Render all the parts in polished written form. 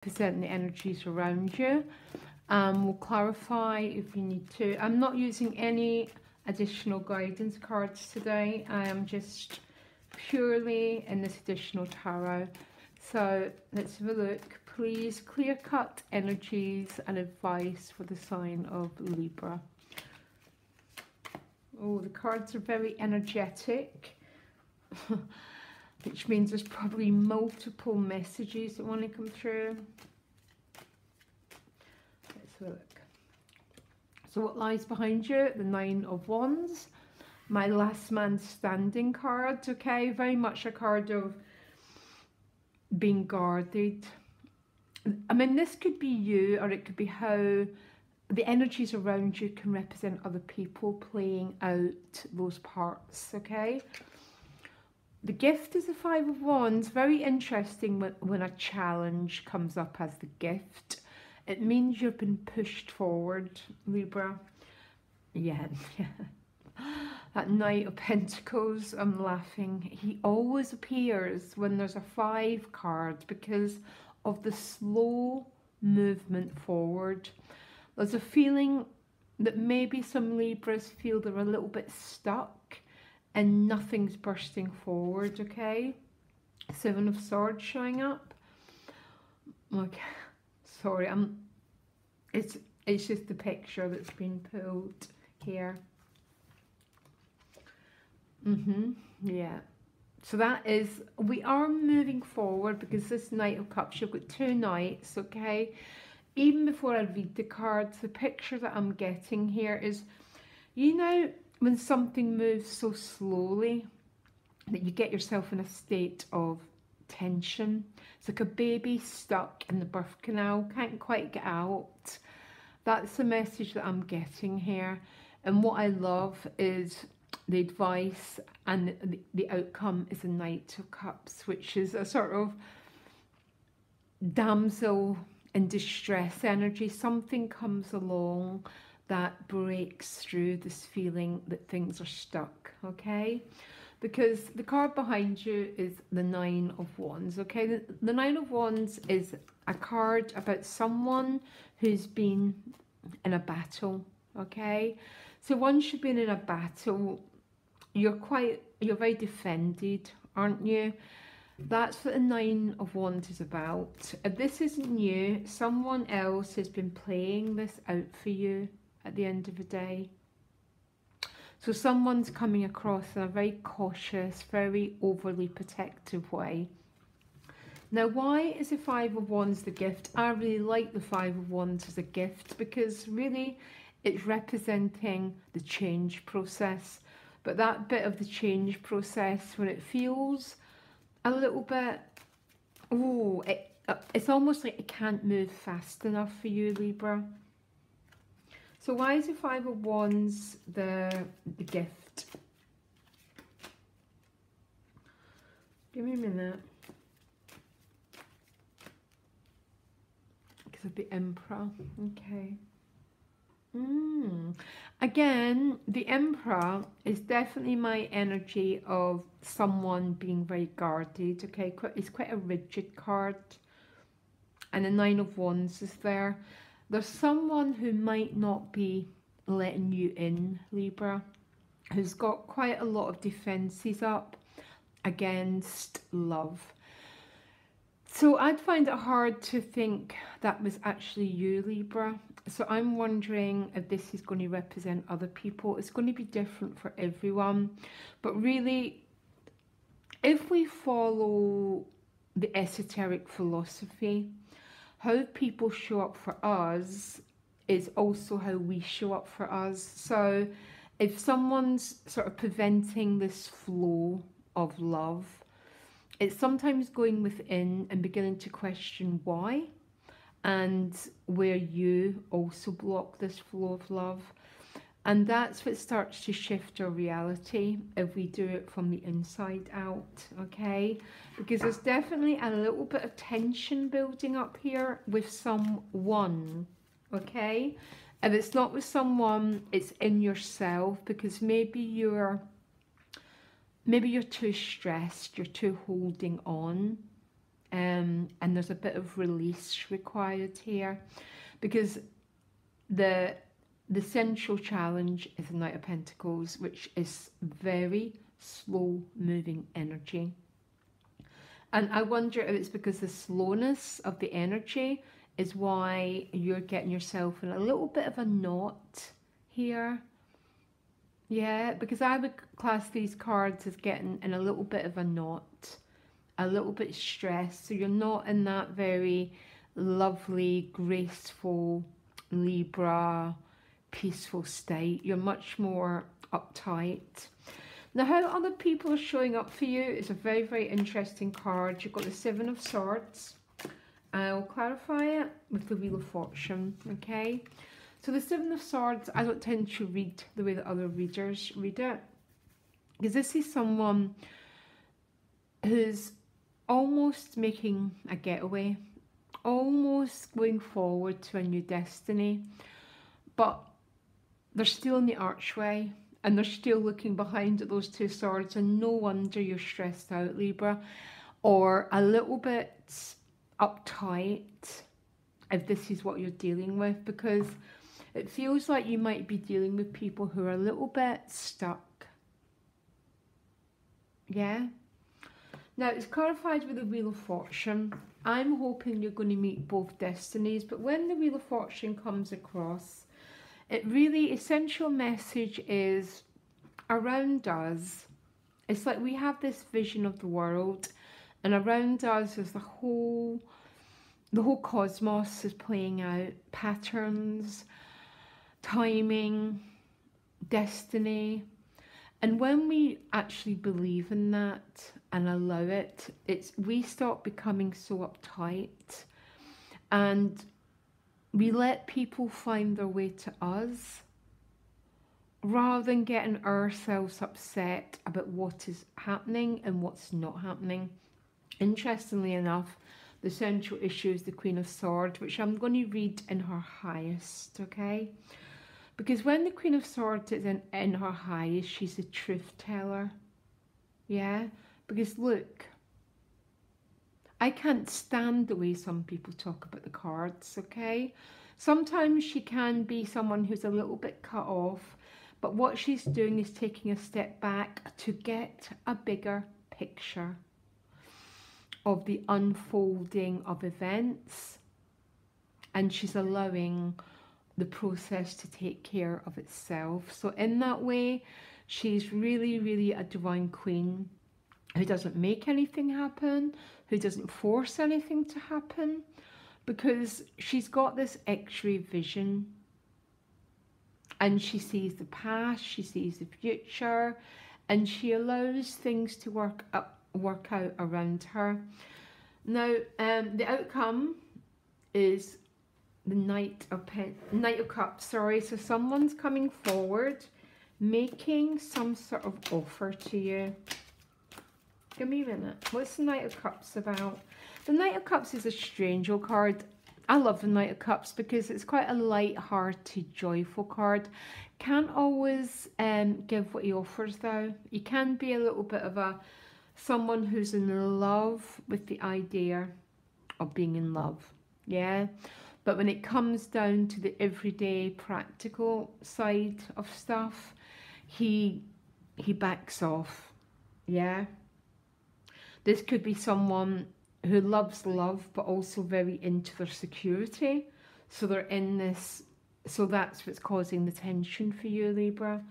present the energies around you. We'll clarify if you need to. I'm not using any additional guidance cards today. I am just purely in this additional tarot. So let's have a look. Please, clear-cut energies and advice for the sign of Libra. Oh, the cards are very energetic, which means there's probably multiple messages that want to come through. Let's have a look. So what lies behind you? The Nine of Wands. My last man standing card, okay? Very much a card of being guarded. I mean, this could be you, or it could be how the energies around you can represent other people playing out those parts, okay? The gift is the Five of Wands. Very interesting when a challenge comes up as the gift. It means you've been pushed forward, Libra. Yeah. That Knight of Pentacles, I'm laughing. He always appears when there's a 5 card because of the slow movement forward. There's a feeling that maybe some Libras feel they're a little bit stuck and nothing's bursting forward, okay? 7 of Swords showing up. Okay, sorry, it's just the picture that's been pulled here. Yeah. So that is, we are moving forward because this Knight of Cups, you've got 2 knights, okay? Even before I read the cards, the picture that I'm getting here is, you know, when something moves so slowly that you get yourself in a state of tension. It's like a baby stuck in the birth canal, can't quite get out. That's the message that I'm getting here. And what I love is the advice, and the outcome is a Knight of Cups, which is a sort of damsel in distress energy. Something comes along that breaks through this feeling that things are stuck, okay? Because the card behind you is the Nine of Wands, okay? The Nine of Wands is a card about someone who's been in a battle, okay? So once you've been in a battle, you're very defended, aren't you? That's what the Nine of Wands is about. If this isn't new, someone else has been playing this out for you at the end of the day. So someone's coming across in a very cautious, very overly protective way. Now, why is the Five of Wands the gift? I really like the Five of Wands as a gift because really it's representing the change process. But that bit of the change process, when it feels a little bit, oh, it's almost like it can't move fast enough for you, Libra. So why is the Five of Wands the gift? Give me a minute. Because of the Emperor. Okay. Again, the Emperor is definitely my energy of someone being very guarded, okay? It's quite a rigid card. And the Nine of Wands is there. There's someone who might not be letting you in, Libra, who's got quite a lot of defences up against love. So I'd find it hard to think that was actually you, Libra. So I'm wondering if this is going to represent other people. It's going to be different for everyone. But really, if we follow the esoteric philosophy, how people show up for us is also how we show up for us. So if someone's sort of preventing this flow of love, it's sometimes going within and beginning to question why, and where you also block this flow of love. And that's what starts to shift our reality if we do it from the inside out, okay? Because there's definitely a little bit of tension building up here with someone, okay? If it's not with someone, it's in yourself, because maybe you're too stressed, you're too holding on, and there's a bit of release required here, because the central challenge is the Knight of Pentacles, which is very slow moving energy. And I wonder if it's because the slowness of the energy is why you're getting yourself in a little bit of a knot here. Yeah, because I would class these cards as getting in a little bit of a knot, a little bit stressed. So you're not in that very lovely, graceful, Libra, peaceful state. You're much more uptight. Now, how other people are showing up for you is a very, very interesting card. You've got the Seven of Swords. I'll clarify it with the Wheel of Fortune, okay? So the Seven of Swords, I don't tend to read the way that other readers read it, because this is someone who's almost making a getaway, almost going forward to a new destiny, but they're still in the archway and they're still looking behind at those two swords, and no wonder you're stressed out, Libra, or a little bit uptight if this is what you're dealing with, because it feels like you might be dealing with people who are a little bit stuck. Yeah? Now, it's clarified with the Wheel of Fortune. I'm hoping you're going to meet both destinies, but when the Wheel of Fortune comes across, it really, essential message is around us. It's like we have this vision of the world, and around us is the whole cosmos is playing out patterns, timing, destiny. And when we actually believe in that and allow it, we stop becoming so uptight, and we let people find their way to us rather than getting ourselves upset about what is happening and what's not happening. Interestingly enough, the central issue is the Queen of Swords, which I'm going to read in her highest, okay? Because when the Queen of Swords is in her highest, she's a truth teller. Yeah? Because look, I can't stand the way some people talk about the cards, okay? Sometimes she can be someone who's a little bit cut off, but what she's doing is taking a step back to get a bigger picture of the unfolding of events, and she's allowing the process to take care of itself. So in that way, she's really, really a divine queen who doesn't make anything happen, who doesn't force anything to happen, because she's got this X-ray vision, and she sees the past, she sees the future, and she allows things to work out around her. Now, the outcome is the Knight of Cups, sorry. So someone's coming forward, making some sort of offer to you. Give me a minute. What's the Knight of Cups about? The Knight of Cups is a strange old card. I love the Knight of Cups because it's quite a light-hearted, joyful card. Can't always give what he offers though. You can be a little bit of someone who's in love with the idea of being in love. Yeah? But when it comes down to the everyday practical side of stuff, he backs off. Yeah? This could be someone who loves love, but also very into their security. So they're in this, so that's what's causing the tension for you, Libra.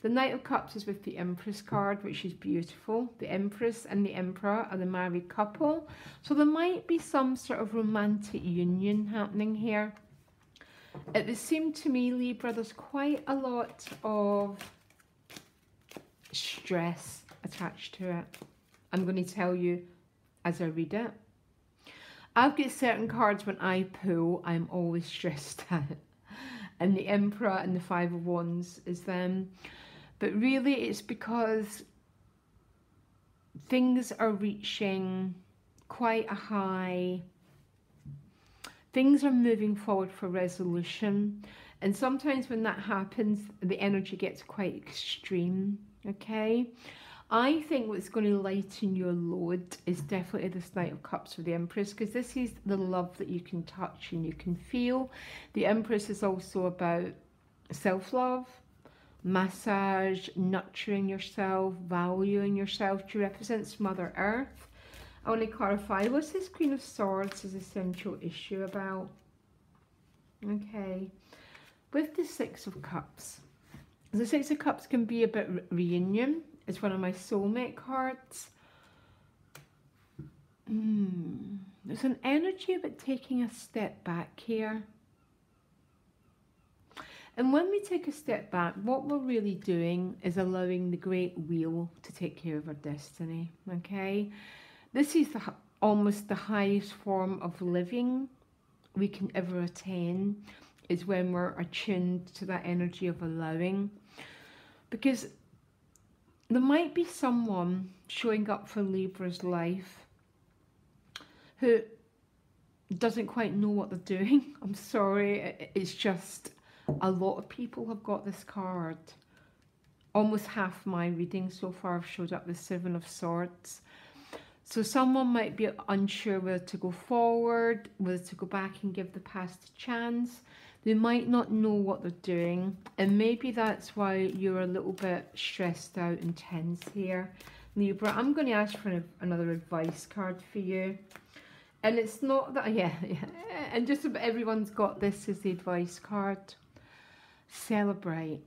The Knight of Cups is with the Empress card, which is beautiful. The Empress and the Emperor are the married couple. So there might be some sort of romantic union happening here. It would seem to me, Libra, there's quite a lot of stress attached to it. I'm going to tell you as I read it. I've got certain cards when I pull, I'm always stressed out. And the Emperor and the Five of Wands is them. But really it's because things are reaching quite a high. Things are moving forward for resolution. And sometimes when that happens, the energy gets quite extreme, okay? I think what's going to lighten your load is definitely this Knight of Cups with the Empress, because this is the love that you can touch and you can feel. The Empress is also about self-love, massage, nurturing yourself, valuing yourself. She represents Mother Earth. I want to clarify, what's this Queen of Swords' essential issue about? Okay, with the Six of Cups. The Six of Cups can be about reunion. It's one of my soulmate cards. There's an energy about taking a step back here. And when we take a step back, what we're really doing is allowing the great wheel to take care of our destiny, okay? This is almost the highest form of living we can ever attain, is when we're attuned to that energy of allowing. Because there might be someone showing up for Libra's life who doesn't quite know what they're doing. I'm sorry, it's just a lot of people have got this card. Almost half my readings so far have showed up the Seven of Swords. So someone might be unsure whether to go forward, whether to go back and give the past a chance. They might not know what they're doing, and maybe that's why you're a little bit stressed out and tense here, Libra. I'm going to ask for another advice card for you. And it's not that, yeah, and just about everyone's got this as the advice card. Celebrate.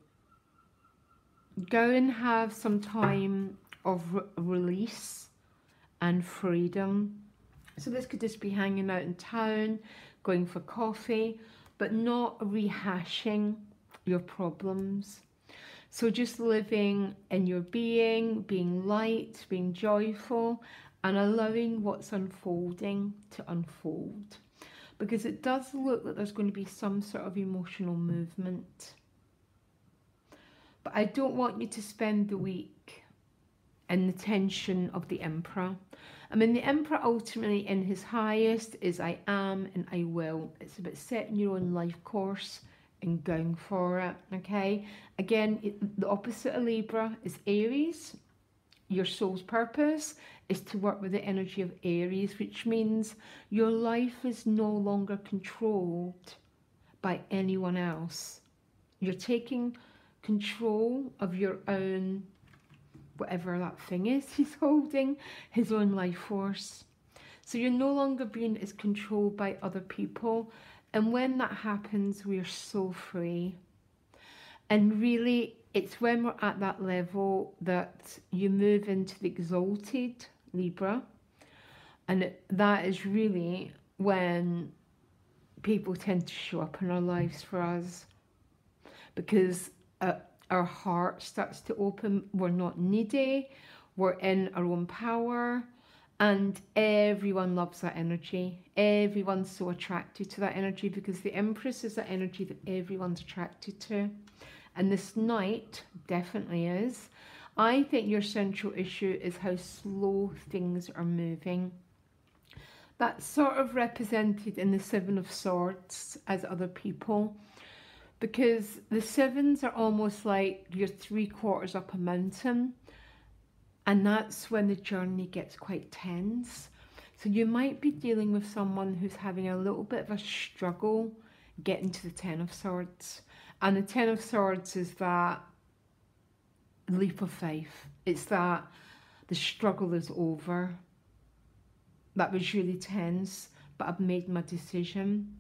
Go and have some time of release and freedom. So this could just be hanging out in town, going for coffee, but not rehashing your problems. So just living in your being light, being joyful, and allowing what's unfolding to unfold. Because it does look like there's going to be some sort of emotional movement. But I don't want you to spend the week in the tension of the Emperor. I mean, the Emperor ultimately in his highest is I am and I will. It's about setting your own life course and going for it, okay? Again, the opposite of Libra is Aries. Your soul's purpose is to work with the energy of Aries, which means your life is no longer controlled by anyone else. You're taking control of your own, whatever that thing is he's holding, his own life force. So you're no longer being as controlled by other people. And when that happens, we're so free. And really, it's when we're at that level that you move into the exalted Libra. And that is really when people tend to show up in our lives for us. Because our heart starts to open. We're not needy. We're in our own power. And everyone loves that energy. Everyone's so attracted to that energy, because the Empress is that energy that everyone's attracted to. And this Knight definitely is. I think your central issue is how slow things are moving. That's sort of represented in the Seven of Swords as other people. Because the sevens are almost like you're 3/4 up a mountain. And that's when the journey gets quite tense. So you might be dealing with someone who's having a little bit of a struggle getting to the Ten of Swords. And the Ten of Swords is that leap of faith. It's that the struggle is over. That was really tense, but I've made my decision.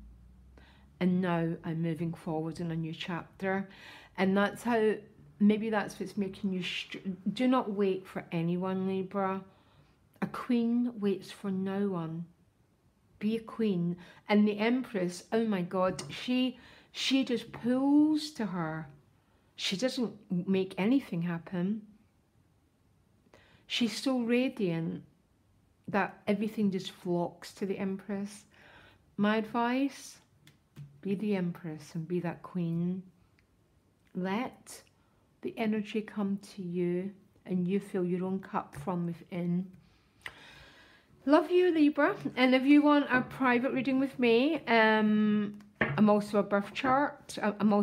And now I'm moving forward in a new chapter. And that's how, maybe that's what's making you, do not wait for anyone, Libra. A queen waits for no one. Be a queen. And the Empress, oh my God, she just pulls to her. She doesn't make anything happen. She's so radiant that everything just flocks to the Empress. My advice, be the Empress and be that queen. Let the energy come to you and you fill your own cup from within. Love you, Libra. And if you want a private reading with me, I'm also a birth chart. I'm also